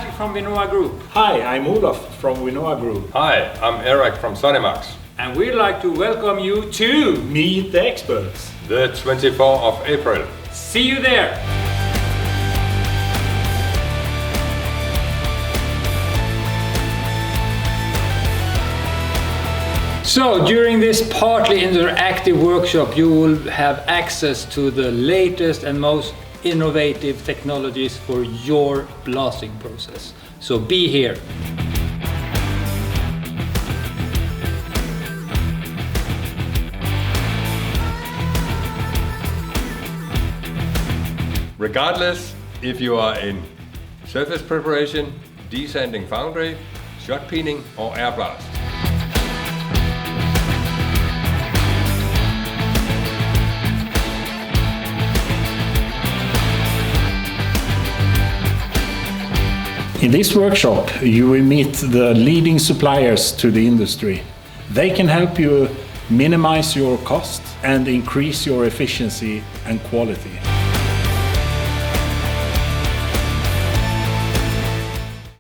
Mike from Winoa Group. Hi, I'm Olof from Winoa Group. Hi, I'm Eric from Sonnimax. And we'd like to welcome you to Meet the experts. The 24th of April. See you there! So during this partly interactive workshop you will have access to the latest and most innovative technologies for your blasting process. So be here! Regardless if you are in surface preparation, desanding foundry, shot peening or air blast. In this workshop, you will meet the leading suppliers to the industry. They can help you minimize your cost and increase your efficiency and quality.